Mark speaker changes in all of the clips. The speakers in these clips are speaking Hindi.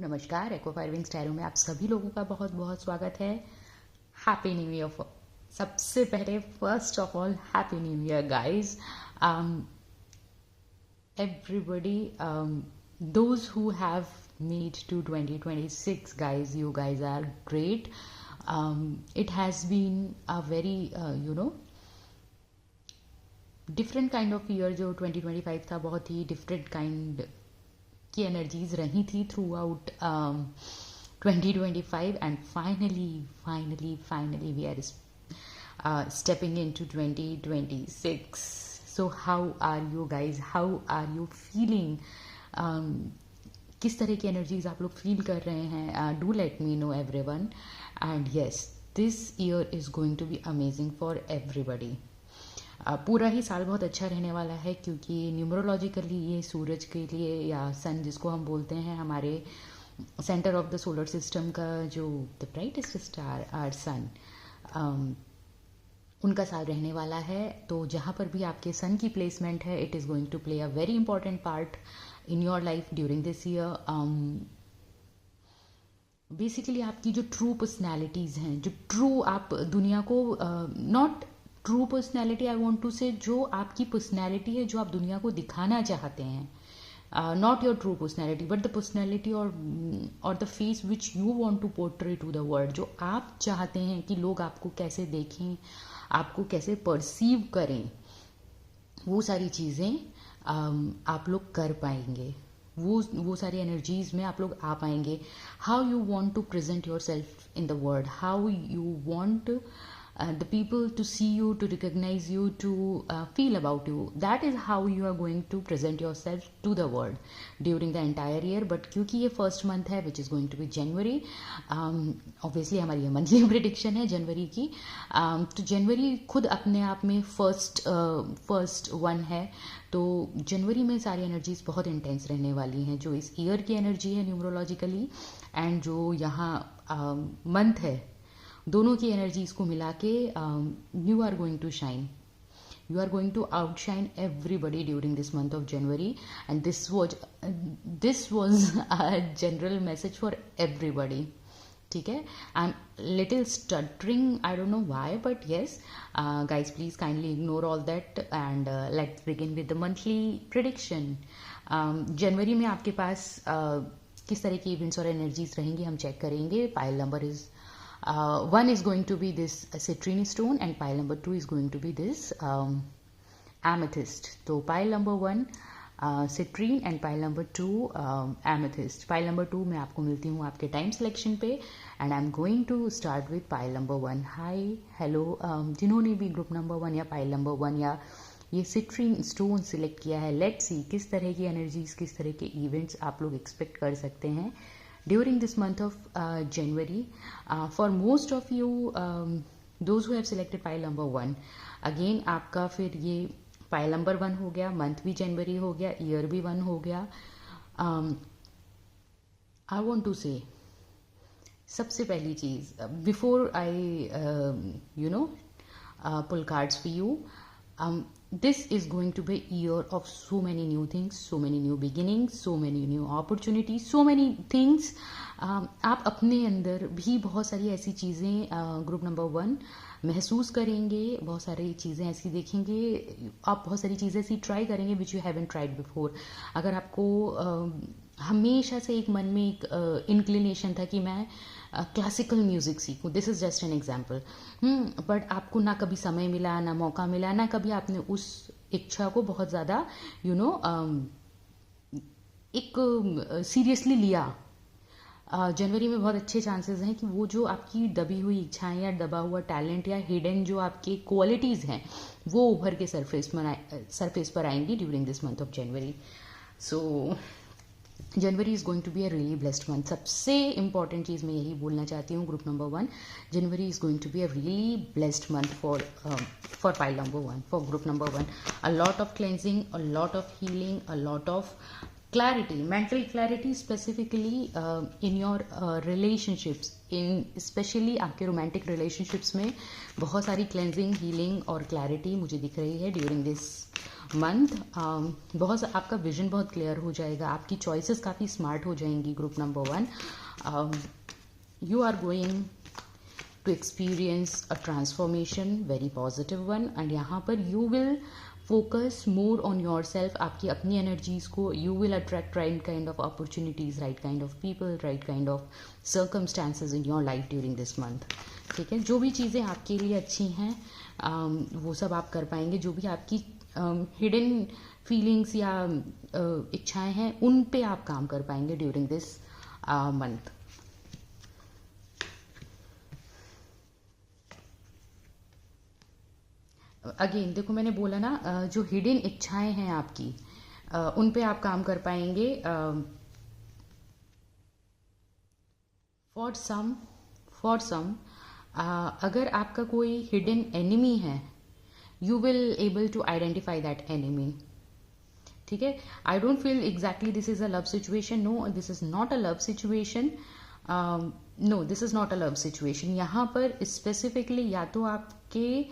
Speaker 1: नमस्कार। एक्वा फायरविंग स्टैरो में आप सभी लोगों का बहुत बहुत स्वागत है। Happy new year. सबसे पहले first of all happy new year guys. everybody, those who have made to 2026, guys, you guys are great. It has been a very different kind of year जो 2025 था, बहुत ही different kind की एनर्जीज रही थी throughout 2025 and finally we are stepping into 2026. So how are you guys? How are you feeling? किस तरह की एनर्जीज आप लोग फील कर रहे हैं? Do let me know everyone. And yes, this year is going to be amazing for everybody. पूरा ही साल बहुत अच्छा रहने वाला है क्योंकि न्यूमरोलॉजिकली ये सूरज के लिए या सन जिसको हम बोलते हैं, हमारे centre of the solar system का जो द ब्राइटेस्ट स्टार आर सन, उनका साल रहने वाला है. तो जहाँ पर भी आपके सन की प्लेसमेंट है, it is going to play a very important part in your life during this year. Basically आपकी जो ट्रू पर्सनैलिटीज़ हैं, जो ट्रू आप दुनिया को not true personality, I want to say जो आपकी पर्सनैलिटी है, जो आप दुनिया को दिखाना चाहते हैं, not your true personality but the personality और the face which you want to portray to the world. जो आप चाहते हैं कि लोग आपको कैसे देखें, आपको कैसे परसीव करें, वो सारी चीज़ें आप लोग कर पाएंगे. वो सारी एनर्जीज में आप लोग आ पाएंगे. How you want to present yourself in the world, how you want the people to see you, to recognize you, to feel about you. That is how you are going to present yourself to the world during the entire year. But क्योंकि ये first month है, which is going to be January, obviously हमारी ये monthly prediction है जनवरी की, तो जनवरी खुद अपने आप में first one है. तो जनवरी में सारी एनर्जीज बहुत इंटेंस रहने वाली हैं. जो इस ईयर की एनर्जी है न्यूमरोलॉजिकली एंड जो यहाँ मंथ है, दोनों की एनर्जीज को मिला के you are going to shine. You are going to outshine everybody during this month of January. And this was a general message for everybody. ठीक है, I am little stuttering, I don't know why, but yes guys, please kindly ignore all that and let's begin with the monthly prediction. जनवरी में आपके पास किस तरह की इवेंट्स और एनर्जीज रहेंगी हम चेक करेंगे. Pile number is 1 is going to be this citrine stone and pile number 2 is going to be this amethyst. So pile number 1 citrine and pile number 2 amethyst. Pile number 2 मैं आपको मिलती हूँ आपके टाइम सिलेक्शन पे and I'm going to start with pile number 1. Hi, hello, जिन्होंने भी ग्रुप नंबर 1 या पाइल नंबर 1 या ये सिट्रीन स्टोन सिलेक्ट किया है, लेट्स सी किस तरह की एनर्जीज, किस तरह के इवेंट्स आप लोग एक्सपेक्ट कर सकते हैं during this month of January. For most of you, those who have selected pile number 1, again आपका फिर ये pile number 1 हो गया, month भी जनवरी हो गया, year भी 1 हो गया. I want to say, सबसे पहली चीज़, before I pull cards for you, this is going to be a year of so many new things, so many new beginnings, so many new opportunities, so many things. आप अपने अंदर भी बहुत सारी ऐसी चीज़ें ग्रुप नंबर 1 महसूस करेंगे, बहुत सारी चीज़ें ऐसी देखेंगे, आप बहुत सारी चीज़ें ऐसी ट्राई करेंगे which you haven't tried before. अगर आपको हमेशा से एक मन में एक इंक्लिनेशन था कि मैं क्लासिकल म्यूज़िक सीखूं, this is just an example, but आपको ना कभी समय मिला, ना मौका मिला, ना कभी आपने उस इच्छा को बहुत ज़्यादा एक सीरियसली लिया. जनवरी में बहुत अच्छे चांसेस हैं कि वो जो आपकी दबी हुई इच्छाएं या दबा हुआ टैलेंट या हिडन जो आपकी क्वालिटीज़ हैं, वो उभर के सरफेस पर आएंगी during this month of January. So January is going to be a really blessed month. सबसे इंपॉर्टेंट चीज़ मैं यही बोलना चाहती हूँ group number 1, January is going to be a really blessed month for pile number 1, for group number 1. A lot of cleansing, a lot of healing, a lot of clarity, mental clarity specifically in your relationships, in especially आपके romantic relationships में बहुत सारी cleansing, healing और clarity मुझे दिख रही है during this मंथ बहुत आपका विजन बहुत क्लियर हो जाएगा, आपकी चॉइसेस काफ़ी स्मार्ट हो जाएंगी। Group number 1, you are going to experience a transformation, very positive one, and यहाँ पर you will focus more on yourself, आपकी अपनी एनर्जीज को, you will attract right kind of opportunities, right kind of people, right kind of circumstances in your life during this month. ठीक है, जो भी चीज़ें आपके लिए अच्छी हैं वो सब आप कर पाएंगे। जो भी आपकी हिडन फीलिंग्स या इच्छाएं हैं उन पे आप काम कर पाएंगे ड्यूरिंग दिस मंथ। अगेन देखो, मैंने बोला ना जो हिडन इच्छाएं हैं आपकी उन पे आप काम कर पाएंगे। फॉर सम अगर आपका कोई हिडन एनिमी है, you will able to identify that enemy. ठीक है, I don't feel exactly this is a love situation, no this is not a love situation, no this is not a love situation. यहाँ पर स्पेसिफिकली या तो आपके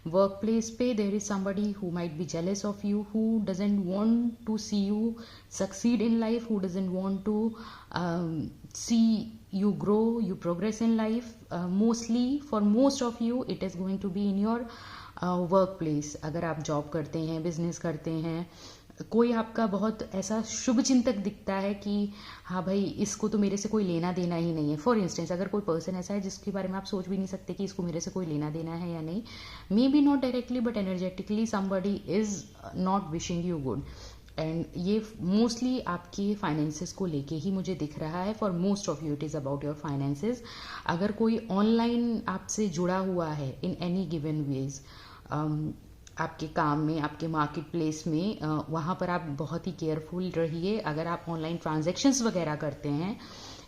Speaker 1: वर्क प्लेस पे there is somebody who might be jealous of you, who doesn't want to see you succeed in life, who doesn't want to see you grow, you progress in life. Mostly for most of you it is going to be in your work place. अगर आप जॉब करते हैं, बिजनेस करते हैं, कोई आपका बहुत ऐसा शुभ चिंतक दिखता है कि हाँ भाई इसको तो मेरे से कोई लेना देना ही नहीं है। फॉर इंस्टेंस अगर कोई पर्सन ऐसा है जिसके बारे में आप सोच भी नहीं सकते कि इसको मेरे से कोई लेना देना है या नहीं, may be not directly but energetically somebody is not wishing you good, and ये मोस्टली आपके फाइनेंसेस को लेके ही मुझे दिख रहा है। For most of you it is about your finances. अगर कोई ऑनलाइन आपसे जुड़ा हुआ है इन एनी गिवन वेज, आपके काम में, आपके मार्केट प्लेस में, वहाँ पर आप बहुत ही केयरफुल रहिए। अगर आप ऑनलाइन ट्रांजैक्शंस वगैरह करते हैं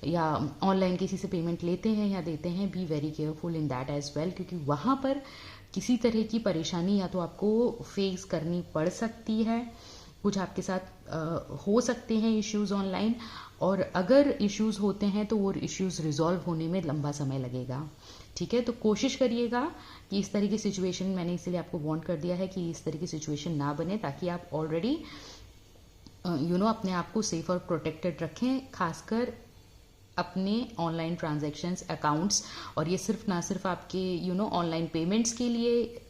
Speaker 1: या ऑनलाइन किसी से पेमेंट लेते हैं या देते हैं, be very careful in that as well, क्योंकि वहाँ पर किसी तरह की परेशानी या तो आपको फेस करनी पड़ सकती है, कुछ आपके साथ हो सकते हैं इश्यूज ऑनलाइन, और अगर इश्यूज होते हैं तो वो इश्यूज रिजॉल्व होने में लंबा समय लगेगा। ठीक है, तो कोशिश करिएगा कि इस तरह की सिचुएशन, मैंने इसलिए आपको वार्न कर दिया है कि इस तरह की सिचुएशन ना बने, ताकि आप ऑलरेडी अपने आप को सेफ और प्रोटेक्टेड रखें, खासकर अपने ऑनलाइन ट्रांजैक्शंस, अकाउंट्स। और ये सिर्फ ना सिर्फ आपके ऑनलाइन पेमेंट्स के लिए,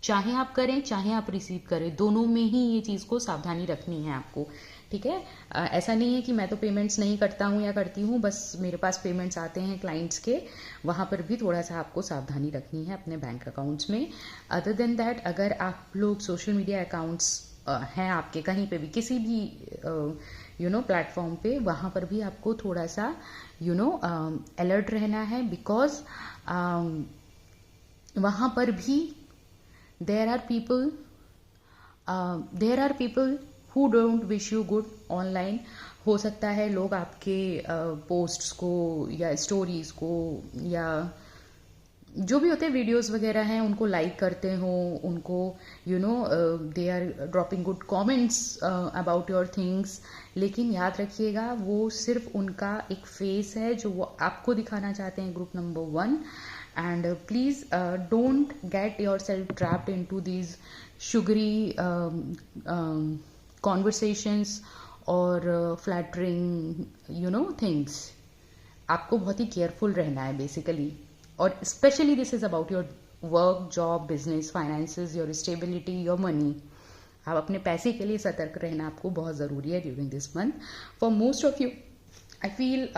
Speaker 1: चाहे आप करें चाहे आप रिसीव करें, दोनों में ही ये चीज़ को सावधानी रखनी है आपको। ठीक है, ऐसा नहीं है कि मैं तो पेमेंट्स नहीं करता हूँ या करती हूँ, बस मेरे पास पेमेंट्स आते हैं क्लाइंट्स के, वहाँ पर भी थोड़ा सा आपको सावधानी रखनी है अपने बैंक अकाउंट्स में। अदर देन दैट, अगर आप लोग सोशल मीडिया अकाउंट्स हैं आपके कहीं पे भी, किसी भी प्लेटफॉर्म पे, वहाँ पर भी आपको थोड़ा सा अलर्ट रहना है, बिकॉज वहाँ पर भी there are people who don't wish you good online। हो सकता है लोग आपके पोस्ट्स को या स्टोरीज को या जो भी होते हैं वीडियोस वगैरह हैं उनको लाइक करते हो, उनको they are dropping good comments about your things, लेकिन याद रखिएगा वो सिर्फ उनका एक फेस है जो वो आपको दिखाना चाहते हैं, group number 1। And please don't get yourself trapped into these sugary conversations or flattering things। आपको बहुत ही केयरफुल रहना है बेसिकली, और specially this is about your work, job, business, finances, your stability, your money. आप अपने पैसे के लिए सतर्क रहना आपको बहुत ज़रूरी है during this month. For most of you I feel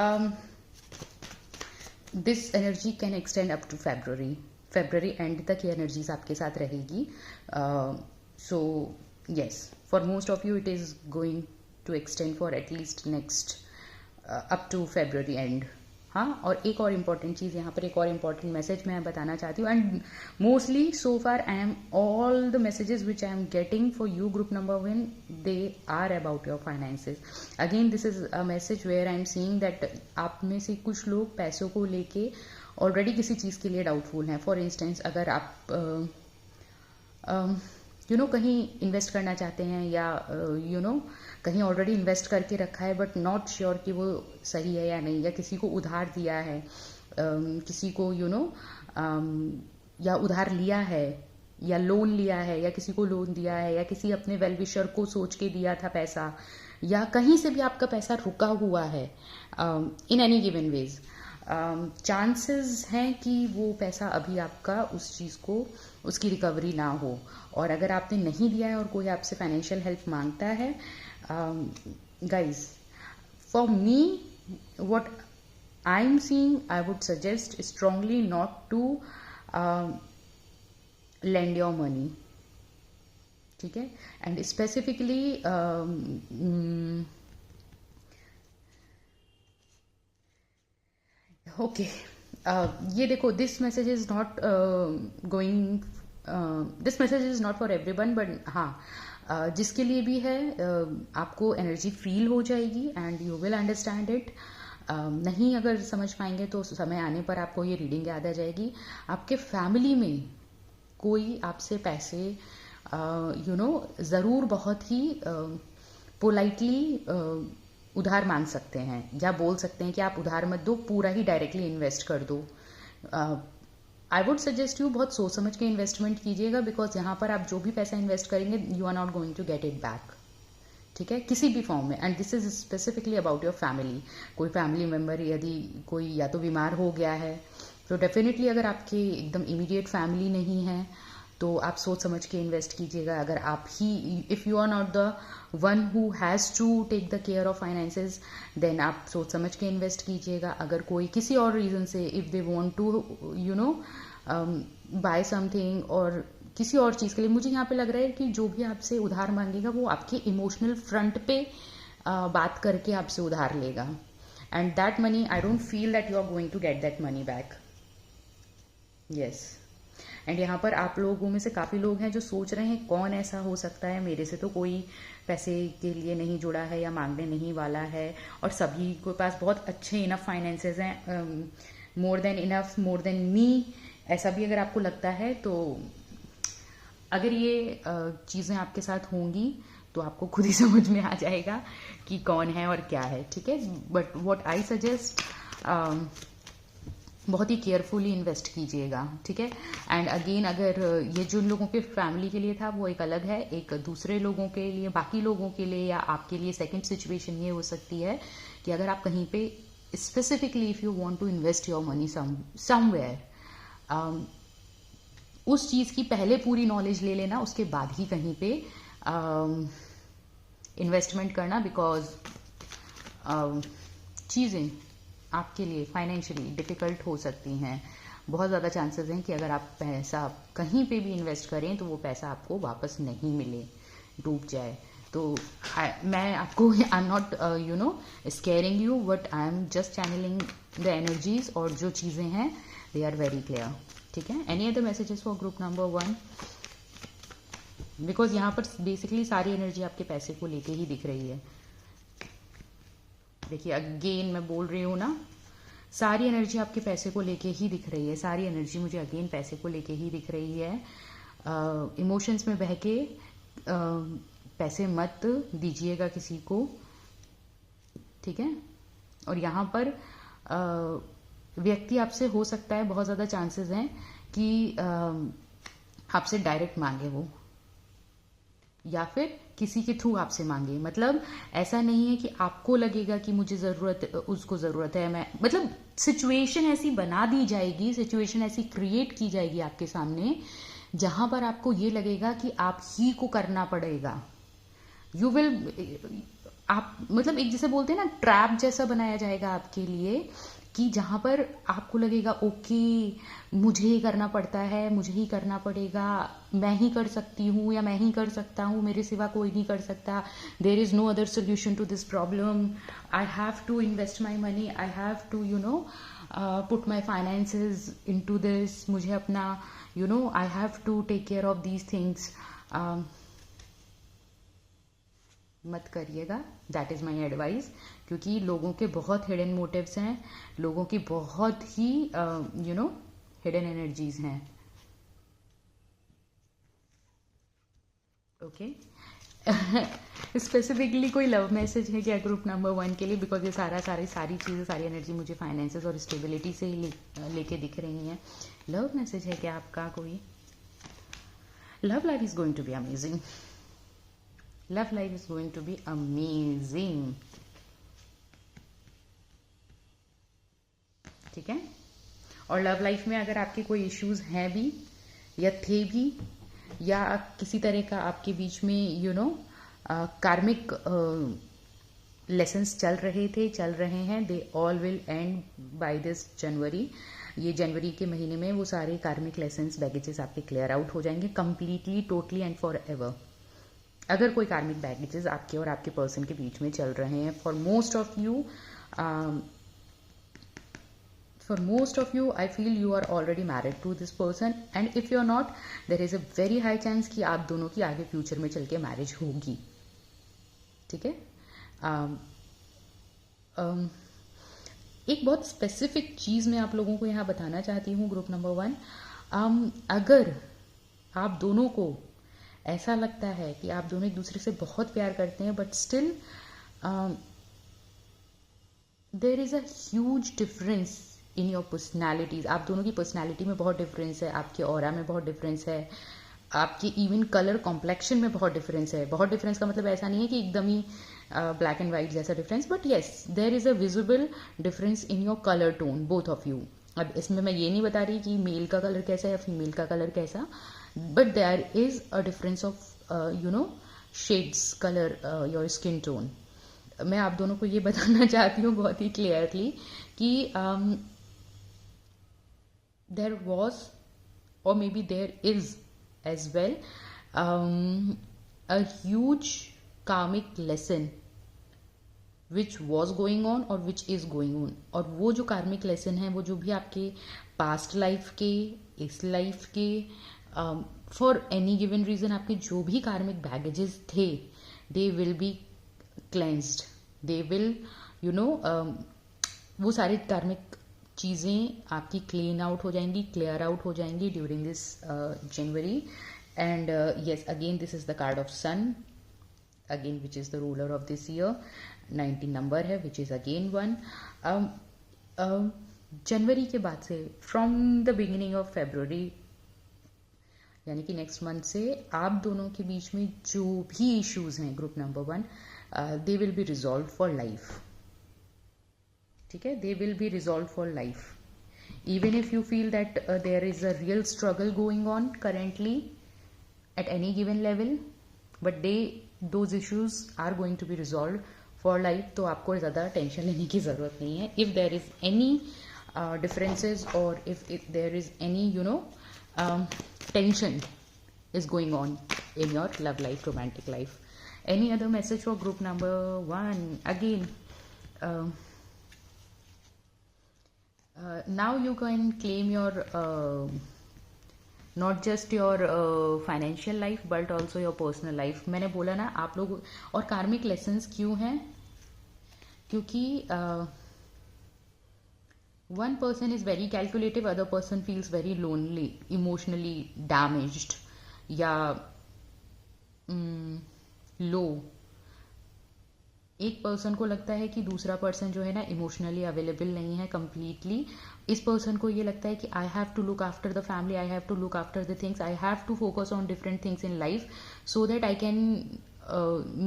Speaker 1: this energy can extend up to February end तक ये एनर्जीज आपके साथ रहेगी। So yes, for most of you it is going to extend for at least next up to February end. हाँ, और एक और इम्पॉर्टेंट चीज़ यहाँ पर, एक और इम्पॉर्टेंट मैसेज मैं बताना चाहती हूँ, and mostly so far I am all the messages which I am getting for you group number 1, they are about your finances. Again this is a message where I am seeing that आप में से कुछ लोग पैसों को लेके ऑलरेडी किसी चीज़ के लिए डाउटफुल हैं। फॉर इंस्टेंस अगर आप कहीं इन्वेस्ट करना चाहते हैं या कहीं ऑलरेडी इन्वेस्ट करके रखा है बट नॉट श्योर कि वो सही है या नहीं, या किसी को उधार दिया है, किसी को या उधार लिया है, या लोन लिया है, या किसी को लोन दिया है, या किसी अपने वेल विशर को सोच के दिया था पैसा, या कहीं से भी आपका पैसा रुका हुआ है in any given ways, chances हैं कि वो पैसा अभी आपका उस चीज़ को उसकी रिकवरी ना हो। और अगर आपने नहीं दिया है और कोई आपसे फाइनेंशियल हेल्प मांगता है, guys for me what I am seeing, I would suggest strongly not to lend your money, ठीक है। एंड स्पेसिफिकली ओके, ये देखो, this message is not going, this message is not for everyone, but हाँ, जिसके लिए भी है, आपको एनर्जी फील हो जाएगी and you will understand it. नहीं अगर समझ पाएंगे तो समय आने पर आपको ये रीडिंग याद आ जाएगी। आपके फैमिली में कोई आपसे पैसे ज़रूर बहुत ही पोलाइटली उधार मांग सकते हैं, या बोल सकते हैं कि आप उधार मत दो, पूरा ही डायरेक्टली इन्वेस्ट कर दो। आई वुड सजेस्ट यू बहुत सोच समझ के इन्वेस्टमेंट कीजिएगा, बिकॉज यहाँ पर आप जो भी पैसा इन्वेस्ट करेंगे you are not going to get it back, ठीक है, किसी भी फॉर्म में। And this is specifically about your family. कोई फैमिली मेम्बर यदि कोई या तो बीमार हो गया है, तो डेफिनेटली अगर आपके एकदम इमीडिएट फैमिली नहीं है तो आप सोच समझ के इन्वेस्ट कीजिएगा। अगर आप ही, if you are not the one who has to take the care of finances, then आप सोच समझ के इन्वेस्ट कीजिएगा। अगर कोई किसी और रीज़न से, if they want to buy something और किसी और चीज़ के लिए, मुझे यहाँ पे लग रहा है कि जो भी आपसे उधार मांगेगा वो आपके इमोशनल फ्रंट पे बात करके आपसे उधार लेगा। And that money, I don't feel that you are going to get that money back. Yes, and यहाँ पर आप लोगों में से काफ़ी लोग हैं जो सोच रहे हैं कौन ऐसा हो सकता है, मेरे से तो कोई पैसे के लिए नहीं जुड़ा है या मांगने नहीं वाला है, और सभी के पास बहुत अच्छे इनफ फाइनेंसेस हैं, more than enough, more than me. ऐसा भी अगर आपको लगता है, तो अगर ये चीज़ें आपके साथ होंगी तो आपको खुद ही समझ में आ जाएगा कि कौन है और क्या है, ठीक है। बट व्हाट आई सजेस्ट, बहुत ही केयरफुली इन्वेस्ट कीजिएगा, ठीक है। एंड अगेन, अगर ये जो लोगों के फैमिली के लिए था वो एक अलग है, एक दूसरे लोगों के लिए, बाकी लोगों के लिए या आपके लिए सेकंड सिचुएशन ये हो सकती है कि अगर आप कहीं पे specifically if you want to invest your money somewhere, उस चीज़ की पहले पूरी नॉलेज ले लेना, उसके बाद ही कहीं पे इन्वेस्टमेंट करना, बिकॉज चीज़ें आपके लिए फाइनेंशियली डिफ़िकल्ट हो सकती हैं। बहुत ज़्यादा चांसेस हैं कि अगर आप पैसा कहीं पे भी इन्वेस्ट करें तो वो पैसा आपको वापस नहीं मिले, डूब जाए। तो मैं आपको, I am not scaring you, but I am just channelling the energies, और जो चीज़ें हैं दे आर वेरी क्लियर, ठीक है। Any other messages for group number 1, because यहाँ पर बेसिकली सारी एनर्जी आपके पैसे को लेके ही दिख रही है। देखिए अगेन मैं बोल रही हूँ ना, सारी एनर्जी आपके पैसे को लेके ही दिख रही है, सारी एनर्जी मुझे अगेन पैसे को लेके ही दिख रही है। इमोशंस में बह के पैसे मत दीजिएगा किसी को, ठीक है। और यहाँ पर व्यक्ति आपसे हो सकता है, बहुत ज़्यादा चांसेस हैं कि आपसे डायरेक्ट मांगे वो, या फिर किसी के थ्रू आपसे मांगे। मतलब ऐसा नहीं है कि आपको लगेगा कि मुझे ज़रूरत, उसको ज़रूरत है, मैं, मतलब सिचुएशन ऐसी बना दी जाएगी, सिचुएशन ऐसी क्रिएट की जाएगी आपके सामने जहां पर आपको ये लगेगा कि आप ही को करना पड़ेगा। यू विल, आप मतलब एक जैसे बोलते हैं ना, ट्रैप जैसा बनाया जाएगा आपके लिए, कि जहाँ पर आपको लगेगा ओके मुझे ही करना पड़ता है, मुझे ही करना पड़ेगा, मैं ही कर सकती हूँ या मैं ही कर सकता हूँ, मेरे सिवा कोई नहीं कर सकता, there is no other solution to this problem, I have to invest my money, I have to put my finances into this, मुझे अपना I have to take care of these things. मत करिएगा, दैट इज़ माई एडवाइस, क्योंकि लोगों के बहुत हिडन मोटिव्स हैं, लोगों की बहुत ही हिडन एनर्जीज हैं, ओके। स्पेसिफिकली कोई लव मैसेज है क्या ग्रुप नंबर 1 के लिए, बिकॉज ये सारी चीज़ें, सारी एनर्जी मुझे फाइनेंसेस और स्टेबिलिटी से ही लेके दिख रही हैं। लव मैसेज है क्या आपका कोई? Love life is going to be amazing. Love life is going to be amazing. ठीक है. और लव लाइफ में अगर आपके कोई इश्यूज हैं भी या थे भी या किसी तरह का आपके बीच में कार्मिक लेसन्स चल रहे थे, चल रहे हैं, they all will end by this January. ये जनवरी के महीने में वो सारे कार्मिक लेसन्स, बैगेजेस आपके क्लियर आउट हो जाएंगे completely, totally and forever. अगर कोई कार्मिक बैगेजेस आपके और आपके पर्सन के बीच में चल रहे हैं, for most of you I feel you are already married to this person, and if you're not, there is a very high chance कि आप दोनों की आगे फ्यूचर में चल के मैरिज होगी. ठीक है. एक बहुत स्पेसिफिक चीज़ मैं आप लोगों को यहाँ बताना चाहती हूँ. ग्रुप नंबर 1, अगर आप दोनों को ऐसा लगता है कि आप दोनों एक दूसरे से बहुत प्यार करते हैं, but still there is a huge difference in your personalities. आप दोनों की पर्सनैलिटी में बहुत डिफरेंस है, आपके ऑरा में बहुत डिफरेंस है, आपकी इवन कलर कॉम्प्लेक्शन में बहुत डिफरेंस है. बहुत डिफरेंस का मतलब ऐसा नहीं है कि एकदम ही ब्लैक एंड वाइट जैसा difference, but yes there is a visible difference in your colour tone, both of you. अब इसमें मैं ये नहीं बता रही कि मेल का कलर कैसा है या फीमेल का कलर कैसा, but there is a difference of shades, colour, your skin tone. मैं आप दोनों को ये बताना चाहती हूँ बहुत ही क्लियरली कि there was, or maybe there is as well, a huge karmic lesson which was going on or which is going on. और वो जो कार्मिक लेसन है, वो जो भी आपके पास्ट लाइफ के, इस लाइफ के, फॉर एनी गिवन रीजन आपके जो भी कार्मिक बैगेजेस थे, दे will B cleansed. They will वो सारे कार्मिक चीज़ें आपकी क्लीन आउट हो जाएंगी, क्लियर आउट हो जाएंगी during this January. And yes, again this is the card of sun, again which is the ruler of this year. 19 number है, विच इज़ अगेन 1. जनवरी के बाद से, from the beginning of February, यानी कि नेक्स्ट मंथ से, आप दोनों के बीच में जो भी इश्यूज हैं, group number 1, they will be resolve for life. ठीक है. They will be resolve for life. Even if you feel that there is a real struggle going on currently at any given level, but those issues are going to be resolve for life. तो आपको ज़्यादा टेंशन लेने की ज़रूरत नहीं है. If there is any differences और if there is any tension is going on in your love life, romantic life. Any other message for group number 1? Again, now you can claim your not just your financial life but also your personal life. मैंने बोला ना आप लोग, और कार्मिक लेसन्स क्यों हैं? क्योंकि one person is very calculative, other person feels very lonely, emotionally damaged या लो. एक पर्सन को लगता है कि दूसरा पर्सन जो है ना इमोशनली अवेलेबल नहीं है कंप्लीटली. इस पर्सन को ये लगता है कि I have to look after the family, I have to look after the things, I have to focus on different things in life so that I can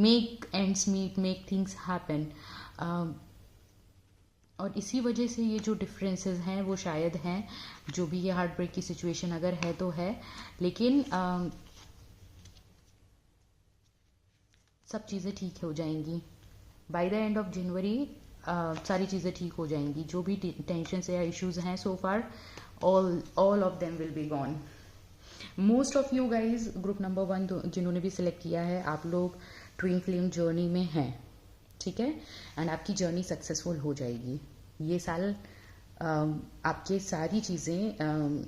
Speaker 1: make ends meet, make things happen. और इसी वजह से ये जो डिफरेंसेस हैं वो शायद हैं, जो भी ये हार्ट ब्रेक की सिचुएशन अगर है तो है, लेकिन सब चीज़ें ठीक हो जाएंगी. By the end of January सारी चीज़ें ठीक हो जाएंगी. जो भी टेंशन या इश्यूज हैं so far, all of them will be gone. Most of you guys, group number 1 जिन्होंने भी सिलेक्ट किया है, आप लोग ट्विन फ्लेम जर्नी में हैं. ठीक है. एंड आपकी जर्नी सक्सेसफुल हो जाएगी. ये साल आपके सारी चीज़ें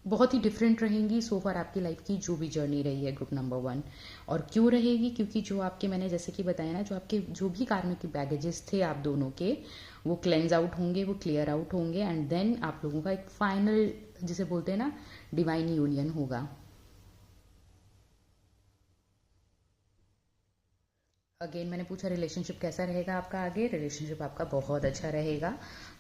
Speaker 1: बहुत ही डिफरेंट रहेंगी सो फार आपकी लाइफ की जो भी जर्नी रही है ग्रुप नंबर 1. और क्यों रहेगी? क्योंकि जो आपके, मैंने जैसे कि बताया ना, जो आपके जो भी कार्मिक बैगेजेस थे आप दोनों के, वो क्लेंज आउट होंगे, वो क्लियर आउट होंगे, एंड देन आप लोगों का एक फाइनल, जिसे बोलते हैं ना, डिवाइन यूनियन होगा. अगेन मैंने पूछा रिलेशनशिप कैसा रहेगा आपका आगे। रिलेशनशिप आपका बहुत अच्छा रहेगा।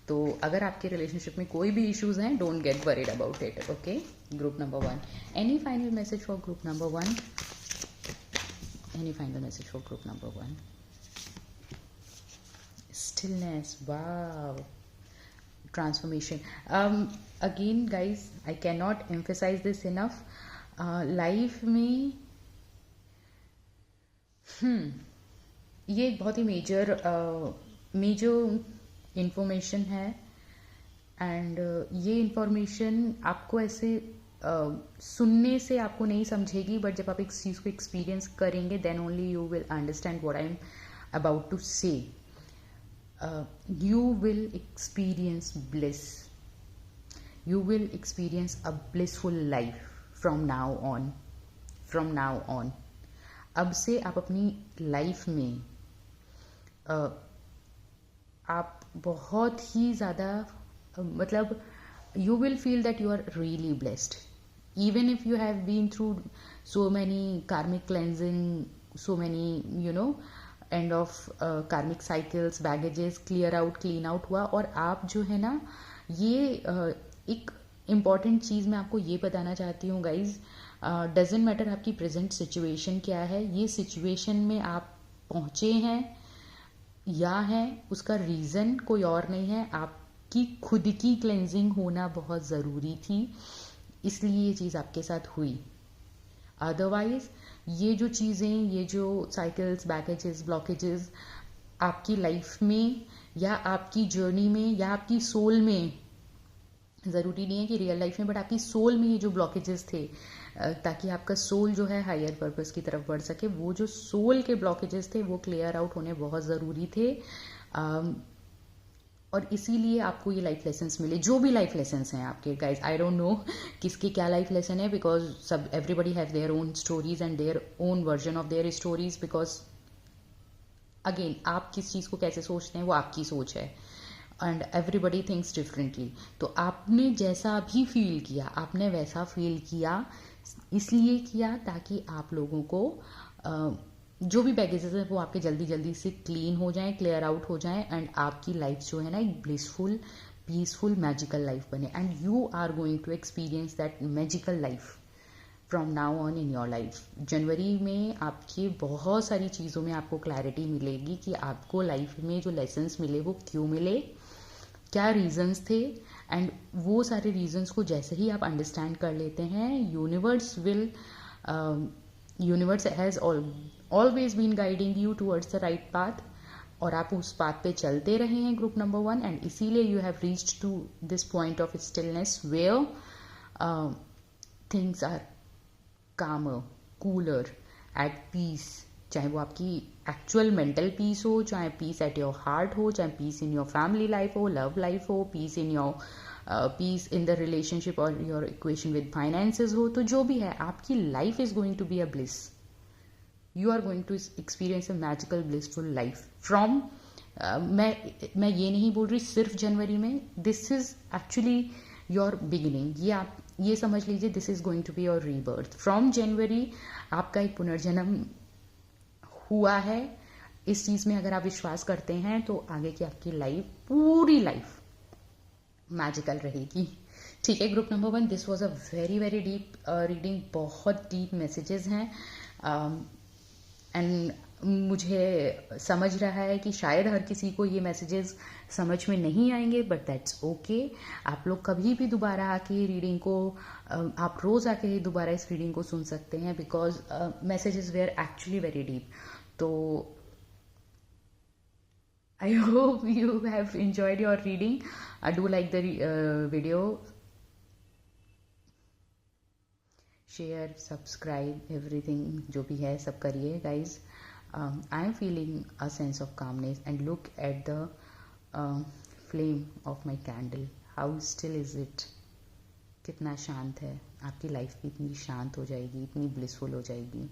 Speaker 1: तो अगर आपके रिलेशनशिप में कोई भी इश्यूज हैं, don't get worried about it. Okay, group number 1, any final message for group number 1? Any final message for group number 1? Stillness, wow, transformation. Again guys, I cannot emphasize this enough. Life में ये एक बहुत ही मेजर इंफॉर्मेशन है। एंड ये इंफॉर्मेशन आपको ऐसे सुनने से आपको नहीं समझेगी, बट जब आप एक चीज़ को एक्सपीरियंस करेंगे then only you will understand what I am about to say. You will experience bliss. You will experience a blissful life from now on. From now on. अब से आप अपनी लाइफ में आप बहुत ही ज़्यादा मतलब you will feel that you are really blessed. Even if you have been through so many karmic cleansing, so many, you know, end of कार्मिक cycles, baggages clear out, clean out हुआ, और आप जो है ना, ये एक इम्पॉर्टेंट चीज़ मैं आपको ये बताना चाहती हूँ गाइज, डजेंट मैटर आपकी प्रेजेंट सिचुएशन क्या है, ये सिचुएशन में आप पहुँचे हैं या है उसका रीज़न कोई और नहीं है, आपकी खुद की क्लेंजिंग होना बहुत ज़रूरी थी, इसलिए ये चीज़ आपके साथ हुई। अदरवाइज ये जो चीज़ें, ये जो साइकिल्स, बैगेजेस, ब्लॉकेजेस आपकी लाइफ में या आपकी जर्नी में या आपकी सोल में, ज़रूरी नहीं है कि रियल लाइफ में, बट आपकी सोल में ये जो ब्लॉकेजेस थे, ताकि आपका सोल जो है हायर पर्पस की तरफ बढ़ सके, वो जो सोल के ब्लॉकेजेस थे वो क्लियर आउट होने बहुत ज़रूरी थे। और इसीलिए आपको ये लाइफ लेसन्स मिले, जो भी लाइफ लेसन्स हैं आपके गाइज। आई डोंट नो किसके क्या लाइफ लेसन है, बिकॉज सब everybody have their own stories and their own version of their stories, because again आप किस चीज़ को कैसे सोचते हैं वो आपकी सोच है, एंड एवरीबडी थिंक्स डिफरेंटली। तो आपने जैसा भी फील किया, आपने वैसा फील किया, इसलिए किया ताकि आप लोगों को जो भी बैगेजेस है वो आपके जल्दी जल्दी से क्लीन हो जाएं, क्लियर आउट हो जाएं, एंड आपकी लाइफ जो है ना एक ब्लिसफुल, पीसफुल, मैजिकल लाइफ बने, and you are going to experience that magical life from now on in your life. जनवरी में आपकी बहुत सारी चीज़ों में आपको क्लैरिटी मिलेगी कि आपको लाइफ में जो लेसन्स मिले वो क्यों मिले, क्या रीजंस थे, एंड वो सारे रीजंस को जैसे ही आप अंडरस्टैंड कर लेते हैं, universe has always been guiding you towards the right path, और आप उस पाथ पे चलते रहे हैं ग्रुप नंबर 1, एंड इसीलिए you have reached to this point of stillness where things are calmer, cooler, at peace, चाहे वो आपकी एक्चुअल मेंटल पीस हो, चाहे पीस एट योर हार्ट हो, चाहे peace in your family life हो, लव लाइफ हो, peace in your peace in the relationship और योर इक्वेशन विद फाइनेंसेस हो, तो जो भी है आपकी life is going to be a bliss. You are going to experience a magical blissful life from, मैं ये नहीं बोल रही सिर्फ जनवरी में, this is actually your beginning. ये आप ये समझ लीजिए, this is going to be your rebirth. From January आपका एक पुनर्जन्म हुआ है। इस चीज़ में अगर आप विश्वास करते हैं तो आगे की आपकी लाइफ, पूरी लाइफ मैजिकल रहेगी। ठीक है group number 1, this was a very very deep reading, बहुत डीप मैसेजेस हैं, एंड मुझे समझ रहा है कि शायद हर किसी को ये मैसेजेस समझ में नहीं आएंगे, बट दैट्स ओके। आप लोग कभी भी दोबारा आके रीडिंग को, आप रोज़ आके दोबारा इस रीडिंग को सुन सकते हैं, because messages were actually very deep. तो I hope you have enjoyed your reading. I do like the video. Share, subscribe, everything जो भी है सब करिए guys. I am feeling a sense of calmness, and look at the flame of my candle. How still is it? कितना शांत है। आपकी लाइफ भी इतनी शांत हो जाएगी, इतनी ब्लिसफुल हो जाएगी।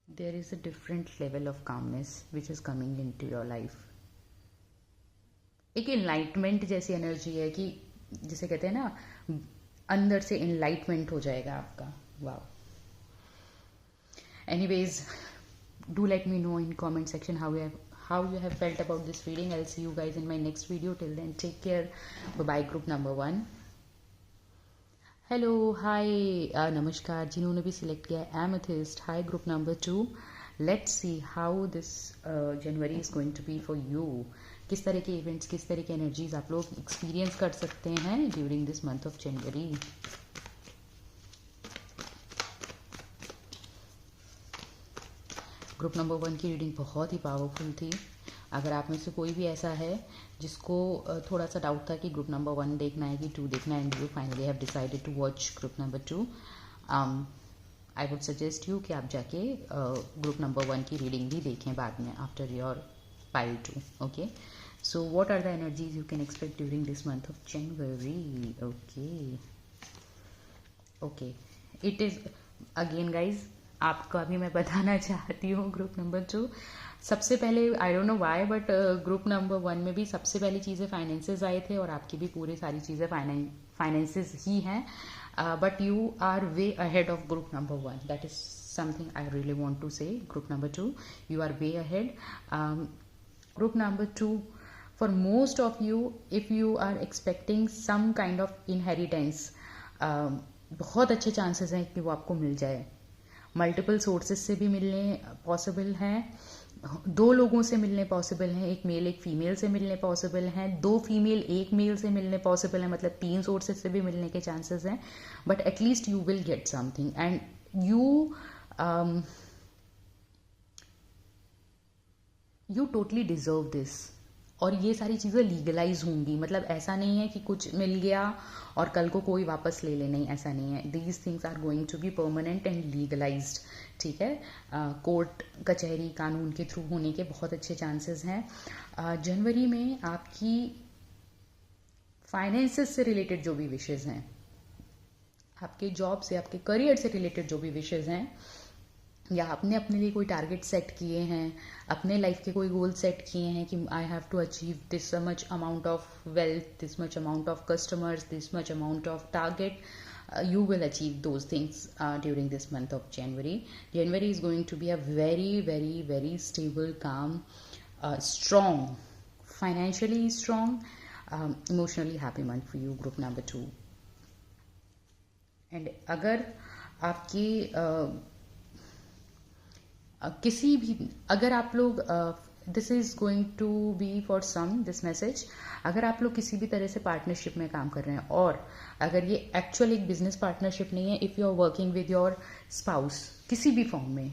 Speaker 1: There is a different level of calmness which is coming into your life. एक enlightenment जैसी एनर्जी है कि जिसे कहते हैं ना, अंदर से enlightenment हो जाएगा आपका। वाह। Anyways, do let me know in comment section how you have felt about this reading. I'll see you guys in my next video. Till then, take care. Bye bye, group number 1. Hello, hi, नमस्कार जिन्होंने भी सिलेक्ट किया है amethyst. Hi group number 2. Let's see how this January is going to be for you. किस तरह के इवेंट्स, किस तरह के एनर्जीज आप लोग एक्सपीरियंस कर सकते हैं during this month of January. Group number 1 की रीडिंग बहुत ही पावरफुल थी. अगर आप में से कोई भी ऐसा है जिसको थोड़ा सा डाउट था कि ग्रुप नंबर 1 देखना है कि 2 देखना है, and you finally have decided to watch group number 2, I would suggest you कि आप जाके ग्रुप नंबर 1 की रीडिंग भी देखें बाद में after your pile 2. Okay, so what are the energies you can expect during this month of January. Okay, it is again guys, आपको अभी मैं बताना चाहती हूँ ग्रुप नंबर 2. सबसे पहले आई don't know why but group number 1 में भी सबसे पहली चीज़ें फाइनेंसेस आए थे और आपकी भी पूरी सारी चीज़ें फाइनेंसेस ही हैं. But you are way ahead of group number 1. That is something I really want to say. Group number 2, you are way ahead. Group number 2, for most of you, if you are expecting some kind of inheritance, बहुत अच्छे चांसेस हैं कि वो आपको मिल जाए. मल्टीपल सोर्सेज से भी मिलने पॉसिबल हैं, 2 लोगों से मिलने पॉसिबल हैं, एक मेल एक फीमेल से मिलने पॉसिबल हैं, 2 फीमेल एक मेल से मिलने पॉसिबल हैं, मतलब 3 सोर्सेज से भी मिलने के चांसेस हैं. But at least you will get something and you totally deserve this. और ये सारी चीज़ें लीगलाइज होंगी, मतलब ऐसा नहीं है कि कुछ मिल गया और कल को कोई वापस ले ले, नहीं, ऐसा नहीं है. These things are going to be permanent and legalised. ठीक है, कोर्ट कचहरी कानून के थ्रू होने के बहुत अच्छे चांसेस हैं. जनवरी में आपकी फाइनेंसेस से रिलेटेड जो भी विशेज़ हैं, आपके जॉब से, आपके करियर से रिलेटेड जो भी विशेज़ हैं, या आपने अपने लिए कोई टारगेट सेट किए हैं, अपने लाइफ के कोई गोल सेट किए हैं कि I have to achieve this much amount of wealth, this much amount of customers, this much amount of target, you will achieve those things during this month of January. January is going to be a very, very, very stable, calm, strong, financially strong, emotionally happy month for you, group number 2. And अगर आपकी किसी भी, अगर आप लोग, this is going to be for some this message, अगर आप लोग किसी भी तरह से पार्टनरशिप में काम कर रहे हैं और अगर ये एक्चुअल एक बिजनेस पार्टनरशिप नहीं है, if you are working with your spouse किसी भी फॉर्म में,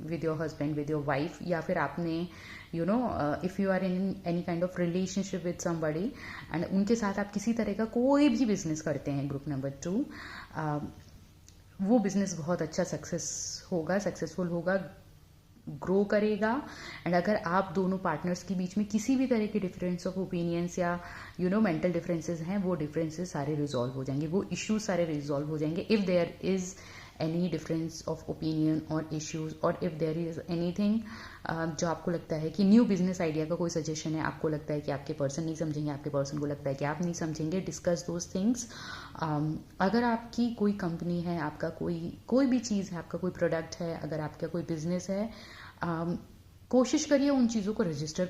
Speaker 1: with your husband, with your wife, या फिर आपने you know if you are in any kind of relationship with somebody and उनके साथ आप किसी तरह का कोई भी बिजनेस करते हैं, ग्रुप नंबर 2, वो बिजनेस बहुत अच्छा सक्सेसफुल होगा, ग्रो करेगा. एंड अगर आप दोनों पार्टनर्स के बीच में किसी भी तरह के डिफरेंस ऑफ ओपिनियंस या मेंटल डिफरेंसेस हैं, वो डिफरेंसेस सारे रिजॉल्व हो जाएंगे, वो इश्यूज सारे रिजॉल्व हो जाएंगे. If there is any difference of opinion और इश्यूज, और इफ़ देयर इज़ एनीथिंग जो आपको लगता है कि न्यू बिजनेस आइडिया का कोई सजेशन है, आपको लगता है कि आपके पर्सन नहीं समझेंगे, आपके पर्सन को लगता है कि आप नहीं समझेंगे, डिस्कस दोज थिंग्स. अगर आपकी कोई कंपनी है, आपका कोई भी चीज़ है, आपका कोई प्रोडक्ट है, अगर आपका कोई बिजनेस है, कोशिश करिए उन चीज़ों को रजिस्टर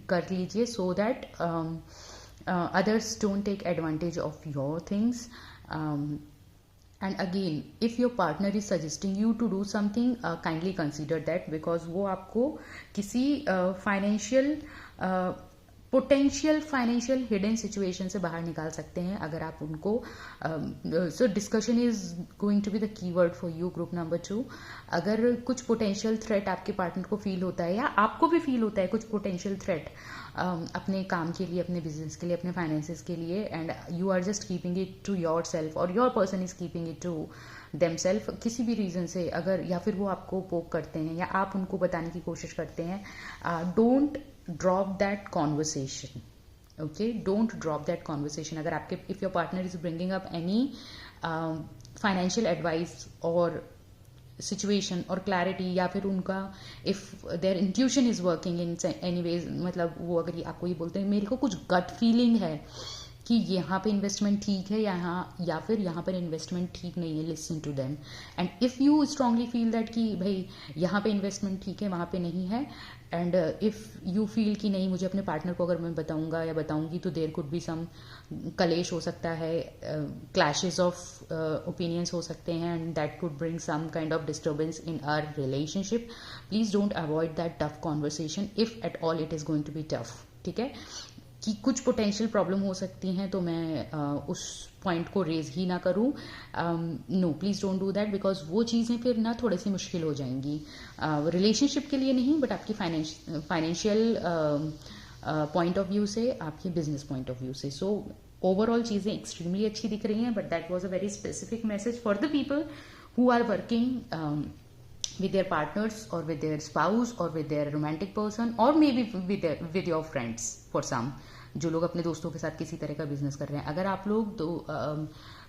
Speaker 1: कर लीजिए, so that others don't take advantage of your things. And again, if your partner is suggesting you to do something, kindly consider that, because वो आपको किसी पोटेंशियल फाइनेंशियल हिडन सिचुएशन से बाहर निकाल सकते हैं अगर आप उनको. So discussion is going to be the keyword for you, group number 2. अगर कुछ पोटेंशियल थ्रेट आपके पार्टनर को फील होता है या आपको भी फील होता है कुछ पोटेंशियल थ्रेट अपने काम के लिए, अपने बिजनेस के लिए, अपने फाइनेंसेस के लिए, and you are just keeping it to yourself और your person is keeping it to themself, किसी भी रीजन से अगर, या फिर वो आपको पोक करते हैं या आप उनको बताने की कोशिश करते हैं, don't drop that conversation. Okay, don't drop that conversation. अगर आपके, if your partner is bringing up any financial advice or situation or clarity, या फिर उनका if their intuition is working in any ways, मतलब वो अगर आपको ये बोलते हैं मेरे को कुछ gut feeling है कि यहाँ पे इन्वेस्टमेंट ठीक है या फिर यहाँ पर इन्वेस्टमेंट ठीक नहीं है. Listen to them. And if you strongly feel that कि भाई यहाँ पे इन्वेस्टमेंट ठीक है, वहाँ पे नहीं है, एंड इफ़ यू फील कि नहीं, मुझे अपने पार्टनर को अगर मैं बताऊंगा या बताऊंगी तो देयर कुड बी सम कलेश हो सकता है, क्लैशेस ऑफ ओपिनियंस हो सकते हैं, and that could bring some kind of disturbance in our relationship. Please don't avoid that tough conversation if at all it is going to be tough. ठीक है, कि कुछ पोटेंशियल प्रॉब्लम हो सकती हैं तो मैं उस पॉइंट को रेज ही ना करूं. No, please don't do that, because वो चीज़ें फिर ना थोड़ी सी मुश्किल हो जाएंगी रिलेशनशिप के लिए नहीं, बट आपकी फाइनेंशियल पॉइंट ऑफ व्यू से, आपके बिजनेस पॉइंट ऑफ व्यू से. सो ओवरऑल चीज़ें एक्सट्रीमली अच्छी दिख रही हैं, but that was a very specific message for the people who are working with their partners or with their spouse or with their romantic person or maybe with your friends for some, जो लोग अपने दोस्तों के साथ किसी तरह का बिजनेस कर रहे हैं. अगर आप लोग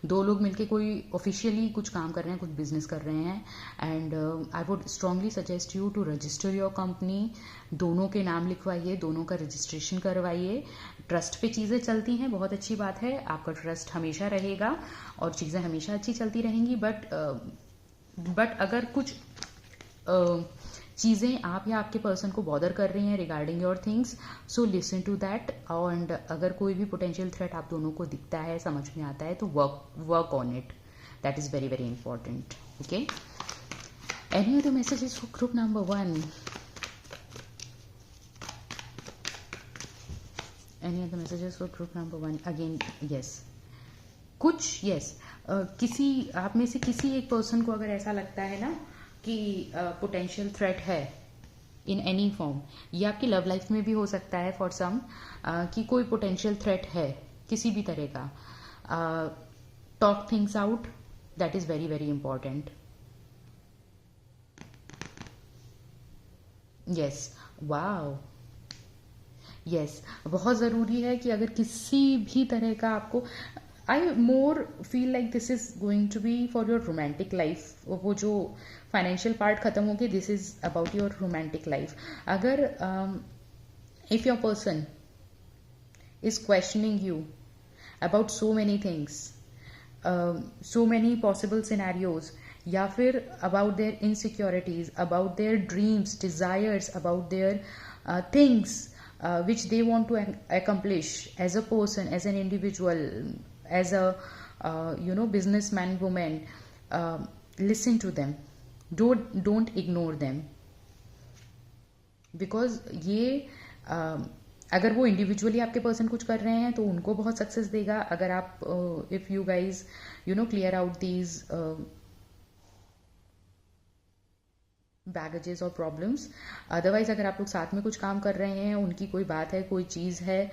Speaker 1: दो लोग मिलके कोई ऑफिशियली कुछ काम कर रहे हैं, कुछ बिजनेस कर रहे हैं, and I would strongly suggest you to register your company. दोनों के नाम लिखवाइए, दोनों का रजिस्ट्रेशन करवाइए. ट्रस्ट पे चीज़ें चलती हैं, बहुत अच्छी बात है, आपका ट्रस्ट हमेशा रहेगा और चीज़ें हमेशा अच्छी चलती रहेंगी. बट अगर कुछ चीज़ें आप या आपके पर्सन को बॉदर कर रही हैं regarding your things, so listen to that. And अगर कोई भी पोटेंशियल थ्रेट आप दोनों को दिखता है, समझ में आता है, तो work on it. That is very very important. Okay, any other messages for group number 1? Any other messages for group number 1? Again yes, कुछ यस, किसी आप में से किसी एक पर्सन को अगर ऐसा लगता है ना कि पोटेंशियल थ्रेट है इन एनी फॉर्म, ये आपकी लव लाइफ में भी हो सकता है फॉर सम, कि कोई पोटेंशियल थ्रेट है किसी भी तरह का. Talk things out, that is very very important. Yes, wow, yes, बहुत ज़रूरी है कि अगर किसी भी तरह का आपको, I more feel like this is going to be for your romantic life. वो जो फाइनेंशियल पार्ट खत्म हो गया, this is about your romantic life. अगर if your person is questioning you about so many things, so many possible scenarios, या फिर about their insecurities, about their dreams, desires, about their things which they want to accomplish as a person, as an individual, as a businessman, woman, listen to them. Don't ignore them, because ये अगर वो इंडिविजुअली आपके पर्सन कुछ कर रहे हैं तो उनको बहुत सक्सेस देगा. अगर आप if you guys clear out these baggages और प्रॉब्लम्स. अदरवाइज अगर आप लोग साथ में कुछ काम कर रहे हैं, उनकी कोई बात है, कोई चीज़ है,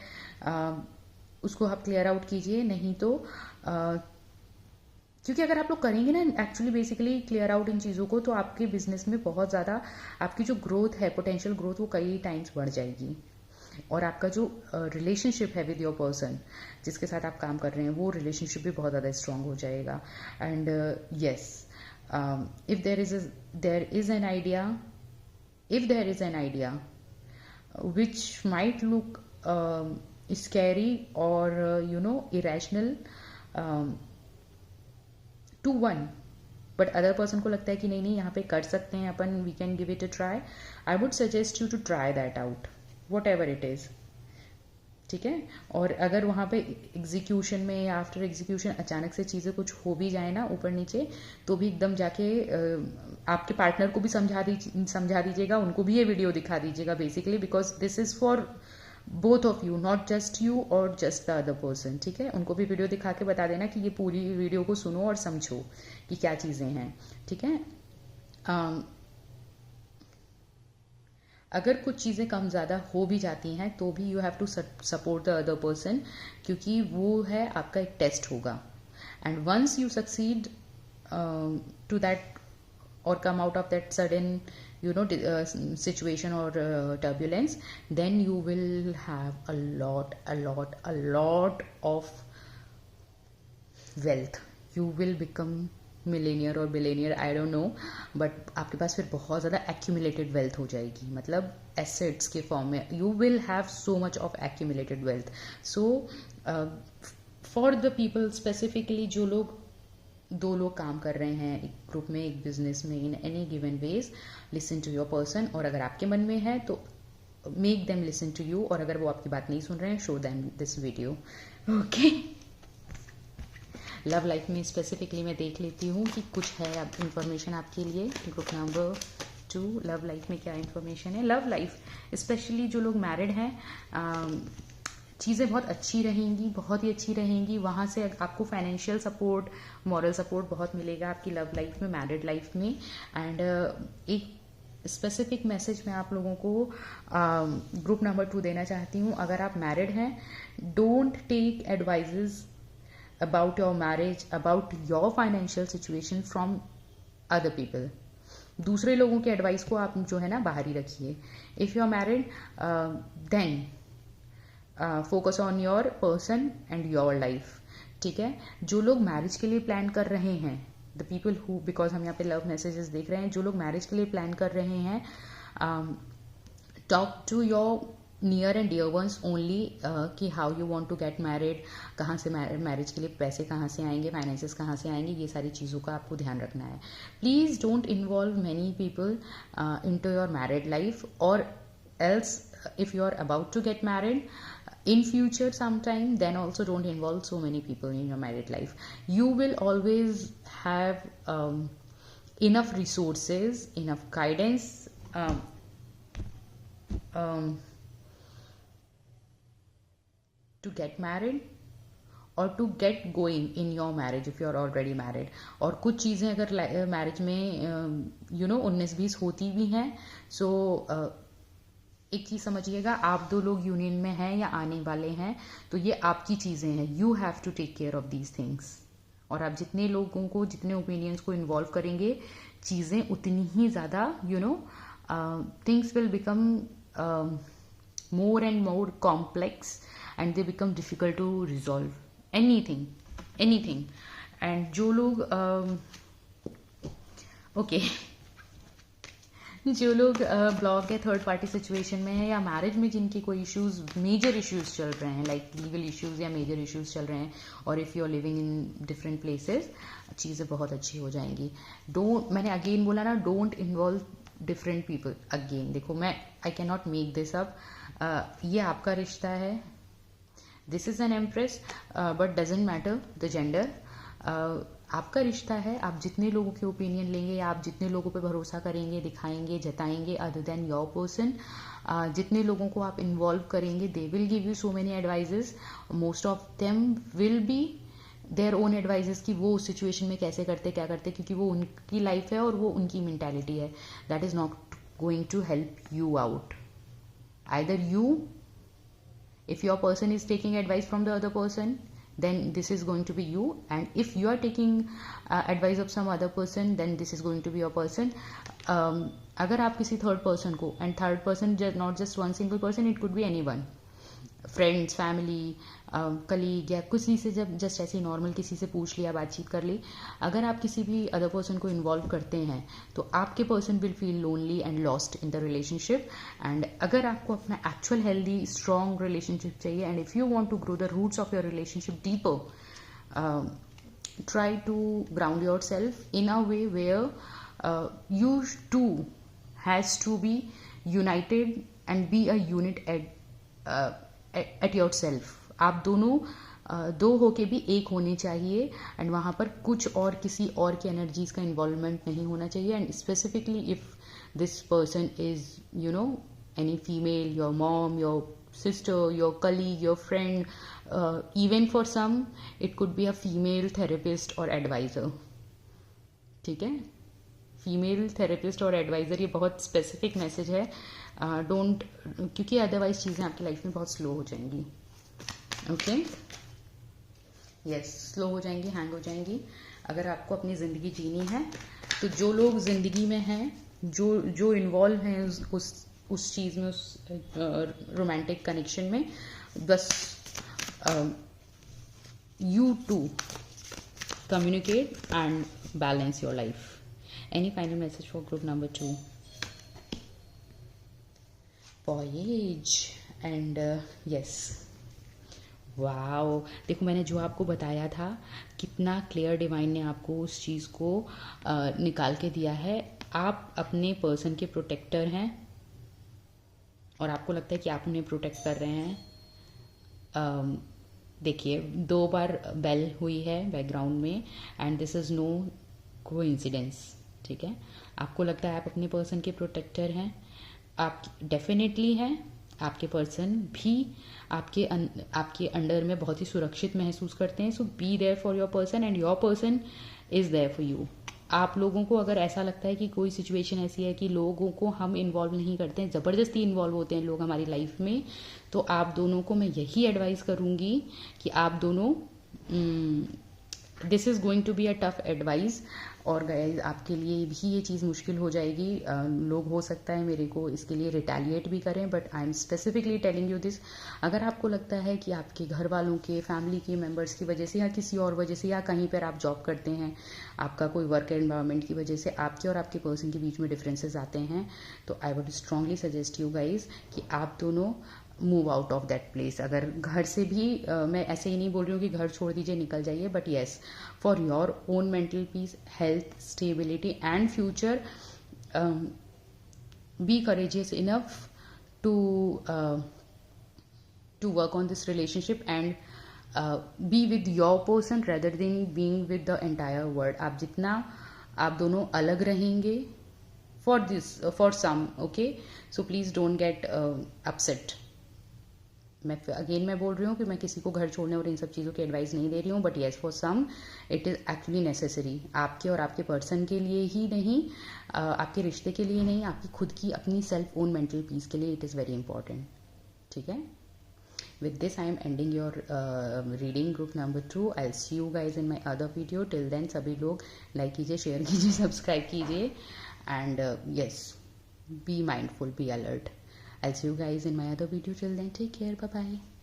Speaker 1: उसको आप क्लियर आउट कीजिए. नहीं तो क्योंकि अगर आप लोग करेंगे ना actually basically clear out in चीज़ों को, तो आपके बिजनेस में बहुत ज़्यादा आपकी जो ग्रोथ है, पोटेंशियल ग्रोथ, वो कई टाइम्स बढ़ जाएगी. और आपका जो रिलेशनशिप है विद योर पर्सन जिसके साथ आप काम कर रहे हैं, वो रिलेशनशिप भी बहुत ज़्यादा स्ट्रांग हो जाएगा. And yes, if there is an idea which might look scary or irrational to one, but other person को लगता है कि नहीं यहाँ पे कर सकते हैं अपन, we can give it a try, I would suggest you to try that out, whatever it is. ठीक है. और अगर वहाँ पे एग्जीक्यूशन में या आफ्टर एग्जीक्यूशन अचानक से चीज़ें कुछ हो भी जाए ना ऊपर नीचे, तो भी एकदम जाके आपके पार्टनर को भी समझा दीजिएगा, उनको भी ये वीडियो दिखा दीजिएगा basically, because this is for both of you, not just you और जस्ट द अदर पर्सन. ठीक है, उनको भी वीडियो दिखा के बता देना कि ये पूरी वीडियो को सुनो और समझो कि क्या चीज़ें हैं. ठीक है. अगर कुछ चीज़ें कम ज़्यादा हो भी जाती हैं तो भी you have to support the other person, क्योंकि वो है आपका एक टेस्ट होगा. And once you succeed to that or come out of that sudden situation or turbulence, then you will have a lot of wealth. You will become millionaire और billionaire, I don't know, but आपके पास फिर बहुत ज़्यादा एक्यूमुलेटेड वेल्थ हो जाएगी, मतलब एसेट्स के फॉर्म में you will have so much of accumulated wealth. So for the people specifically, जो लोग, दो लोग काम कर रहे हैं एक ग्रुप में, एक बिजनेस में, in any given ways, listen to your person. और अगर आपके मन में है तो make them listen to you, और अगर वो आपकी बात नहीं सुन रहे हैं, show them this video. Okay, love life में स्पेसिफिकली मैं देख लेती हूँ कि कुछ है अब इन्फॉर्मेशन आपके लिए. ग्रुप नंबर 2, लव लाइफ में क्या इन्फॉर्मेशन है. लव लाइफ स्पेशली जो लोग मैरिड हैं, चीज़ें बहुत अच्छी रहेंगी, बहुत ही अच्छी रहेंगी. वहाँ से आपको फाइनेंशियल सपोर्ट, मॉरल सपोर्ट बहुत मिलेगा आपकी लव लाइफ में, मैरिड लाइफ में. एंड एक स्पेसिफिक मैसेज मैं आप लोगों को ग्रुप नंबर 2 देना चाहती हूँ. अगर आप मैरिड हैं, don't take advices about your marriage, about your financial situation from other people. दूसरे लोगों के एडवाइस को आप जो है ना बाहर ही रखिए. If you are married, then focus on your person and your life. ठीक है, जो लोग मैरिज के लिए प्लान कर रहे हैं, द पीपल हु, बिकॉज हम यहाँ पे लव मैसेजेस देख रहे हैं, जो लोग मैरिज के लिए प्लान कर रहे हैं, talk to your near and dear ones only कि how you want to get married, कहाँ से मैरिज के लिए पैसे कहाँ से आएंगे, फाइनेंसेस कहाँ से आएंगे, ये सारी चीज़ों का आपको ध्यान रखना है. Please don't involve many people into your married life, और else if you are about to get married in future sometime, then also don't involve so many people in your married life. You will always have enough resources, enough guidance, to get married or to get going in your marriage if you are already married. और कुछ चीज़ें अगर मैरिज में 19-20 होती भी हैं, सो एक चीज़ समझिएगा, आप दो लोग यूनियन में हैं या आने वाले हैं, तो ये आपकी चीज़ें हैं. You have to take care of these things. और आप जितने लोगों को, जितने ओपिनियंस को इन्वॉल्व करेंगे, चीज़ें उतनी ही ज़्यादा things will become more and more complex and they become difficult to resolve anything. And जो लोग जो लोग ब्लॉग या थर्ड पार्टी सिचुएशन में है, या मैरिज में जिनकी कोई इश्यूज, मेजर इश्यूज चल रहे हैं, लाइक लीगल इश्यूज या मेजर इश्यूज चल रहे हैं, और if you are living in different places, चीज़ें बहुत अच्छी हो जाएंगी. मैंने अगेन बोला ना, don't involve different people. Again देखो, I can not make this up. ये आपका रिश्ता है, this is an empress, but doesn't matter the gender. आपका रिश्ता है. आप जितने लोगों के ओपिनियन लेंगे, आप जितने लोगों पे भरोसा करेंगे, दिखाएंगे, जताएंगे अदर देन योर पर्सन, जितने लोगों को आप इन्वॉल्व करेंगे, they will give you so many advises. Most of them will be their own advises कि वो उस सिचुएशन में कैसे करते, क्या करते, क्योंकि वो उनकी लाइफ है और वो उनकी मेंटालिटी है. That is not going to help you out. Either you, if your person is taking advice from the other person, then this is going to be you, and if you are taking advice of some other person, then this is going to be your person. अगर आप किसी थर्ड पर्सन को, and third person not just one single person, it could be anyone, friends, family, colleague, या किसी से जब जस्ट ऐसे नॉर्मल किसी से पूछ लिया, बातचीत कर ली, अगर आप किसी भी अदर पर्सन को इन्वॉल्व करते हैं, तो आपके person will feel lonely and lost in the relationship. And अगर आपको अपना एक्चुअल हेल्दी स्ट्रॉन्ग रिलेशनशिप चाहिए, and if you want to grow the roots of your relationship deeper, try to ground yourself in a way where you two has to be united and be a unit at yourself. आप दोनों दो होके भी एक होने चाहिए, एंड वहाँ पर कुछ और किसी और की एनर्जीज का इन्वॉल्वमेंट नहीं होना चाहिए. And specifically if this person is any female, your mom, your sister, your colleague, your friend, even for some it could be a female therapist or advisor. ठीक है, फीमेल थेरेपिस्ट और एडवाइज़र, ये बहुत स्पेसिफिक मैसेज है. डोंट, क्योंकि अदरवाइज चीज़ें आपकी लाइफ में बहुत स्लो हो जाएंगी. ओके, यस, स्लो हो जाएंगी, हैंग हो जाएंगी. अगर आपको अपनी ज़िंदगी जीनी है, तो जो लोग ज़िंदगी में हैं, जो इन्वॉल्व हैं उस चीज़ में, उस रोमांटिक कनेक्शन में, बस you two communicate and balance your life. Any final message for group number 2? Voyage and yes, wow, देखो मैंने जो आपको बताया था कितना क्लियर डिवाइन ने आपको उस चीज़ को निकाल के दिया है। आप अपने पर्सन के प्रोटेक्टर हैं और आपको लगता है कि आप उन्हें प्रोटेक्ट कर रहे हैं। देखिए 2 बार बेल हुई है बैकग्राउंड में and this is no coincidence, ठीक है। आपको लगता है आप अपने पर्सन के प्रोटेक्टर हैं, आप डेफिनेटली हैं। आपके पर्सन भी आपके अंडर में बहुत ही सुरक्षित महसूस करते हैं। So be there for your person and your person is there for you. आप लोगों को अगर ऐसा लगता है कि कोई सिचुएशन ऐसी है कि लोगों को हम इन्वॉल्व नहीं करते हैं, ज़बरदस्ती इन्वॉल्व होते हैं लोग हमारी लाइफ में, तो आप दोनों को मैं यही एडवाइस करूँगी कि आप दोनों, this is going to be a tough advice और गाइस आपके लिए भी ये चीज़ मुश्किल हो जाएगी। लोग हो सकता है मेरे को इसके लिए रिटेलिएट भी करें, but I am specifically telling you this. अगर आपको लगता है कि आपके घर वालों के, फैमिली के मेंबर्स की वजह से या किसी और वजह से, या कहीं पर आप जॉब करते हैं, आपका कोई वर्क एनवायरनमेंट की वजह से आपके और आपके पर्सन के बीच में डिफरेंसेस आते हैं, तो आई would strongly suggest you guys कि आप दोनों move out of that place. अगर घर से भी मैं ऐसे ही नहीं बोल रही हूँ कि घर छोड़ दीजिए, निकल जाइए, but yes for your own mental peace, health, stability and future, be courageous enough to work on this relationship and be with your person rather than being with the entire world. आप जितना आप दोनों अलग रहेंगे for some, okay, so please don't get upset. मैं बोल रही हूँ कि मैं किसी को घर छोड़ने और इन सब चीज़ों की एडवाइस नहीं दे रही हूँ, but yes for some it is actually necessary. आपके और आपके पर्सन के लिए ही नहीं, आपके रिश्ते के लिए नहीं, आपकी खुद की अपनी सेल्फ ओन मेंटल पीस के लिए इट इज़ वेरी इंपॉर्टेंट, ठीक है। With this I am ending your reading group number 2। I will see you guys in my other video. Till then सभी लोग लाइक कीजिए, शेयर कीजिए, सब्सक्राइब कीजिए and yes, be mindful, be alert. I'll see you guys in my other video. Till then, take care. Bye bye.